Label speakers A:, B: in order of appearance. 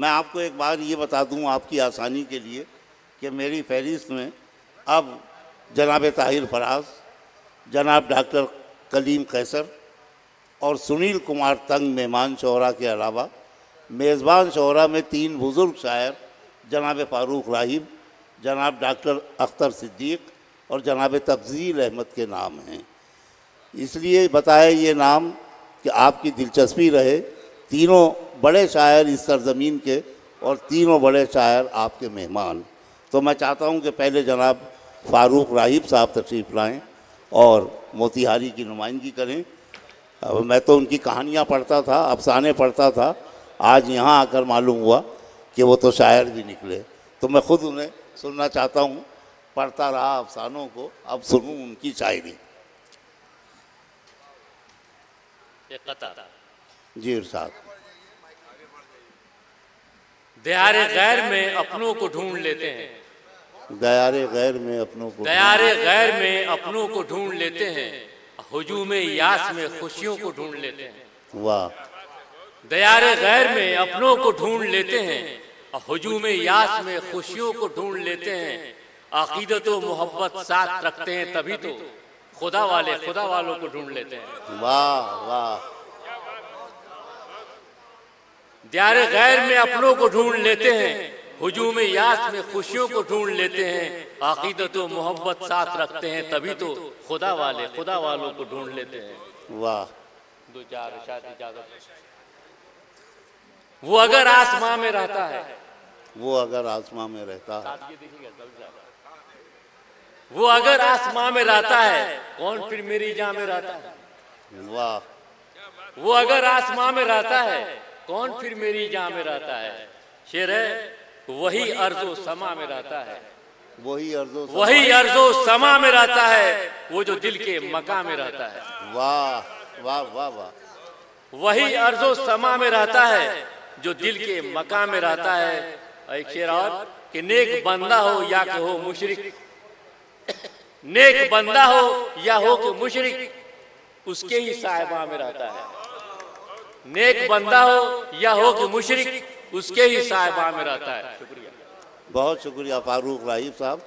A: मैं आपको एक बार ये बता दूं आपकी आसानी के लिए कि मेरी फहरिस्त में अब जनाब ताहिर फराज, जनाब डॉक्टर कलीम कैसर और सुनील कुमार तंग मेहमान शोहरा के अलावा मेज़बान शोहरा में 3 बुज़ुर्ग शायर जनाब फ़ारूक राहिब, जनाब डॉक्टर अख्तर सिद्दीक़ और जनाब तफज़ील अहमद के नाम हैं। इसलिए बताया ये नाम कि आपकी दिलचस्पी रहे। तीनों बड़े शायर इस सरज़मीन के और तीनों बड़े शायर आपके मेहमान। तो मैं चाहता हूँ कि पहले जनाब फ़ारूक राहिब साहब तशरीफ़ लाएँ और मोतीहारी की नुमाइंदगी करें। अब मैं तो उनकी कहानियाँ पढ़ता था, अफसाने पढ़ता था, आज यहाँ आकर मालूम हुआ कि वो तो शायर भी निकले। तो मैं ख़ुद उन्हें सुनना चाहता हूँ। पढ़ता रहा अफसानों को, अब सुनूँ उनकी शायरी। जी इरशाद।
B: दयारे गैर में अपनों को ढूंढ लेते हैं,
A: दयारे गैर में अपनों को,
B: दयारे गैर में अपनों को ढूंढ लेते हैं, हुजूमे यास में खुशियों को ढूंढ लेते हैं।
A: वाह।
B: दयारे गैर में अपनों को ढूंढ लेते हैं, हुजूमे यास में खुशियों को ढूंढ लेते हैं। अकीदत व मोहब्बत साथ रखते हैं तभी तो खुदा वाले खुदा वालों को ढूंढ लेते हैं।
A: वाह वाह।
B: दयारे गैर में अपनों को ढूंढ लेते हैं, हुजूम यास में खुशियों को ढूंढ लेते हैं। अकीदत व मोहब्बत साथ रखते हैं तभी तो खुदा वाले खुदा वालों को ढूंढ लेते हैं।
A: वाह।
B: 2-4 इरशाद इजाजत। वो अगर आसमां में रहता है,
A: वो अगर आसमां में रहता है,
B: वो अगर आसमां में रहता है, कौन फिर मेरी जान में रहता है।
A: वाह।
B: वो अगर आसमां में रहता है, कौन फिर मेरी जान में रहता है। शेर है, वही अर्जो समा में रहता है,
A: वही
B: अर्जो समा में रहता है, वो जो दिल के मका में रहता है।
A: वाह वाह वाह वाह।
B: वही अर्जो समा में रहता है, जो दिल के मका में रहता है। एक शेर और कि नेक बंदा हो या कि हो मुशरिक, नेक बंदा हो या हो कि मुशरिक, उसके ही साहिबा में रहता है। नेक बंदा हो या हो कि मुशरिक, उसके ही साहिबा में रहता है। शुक्रिया।
A: बहुत शुक्रिया फ़ारूक राहिब साहब।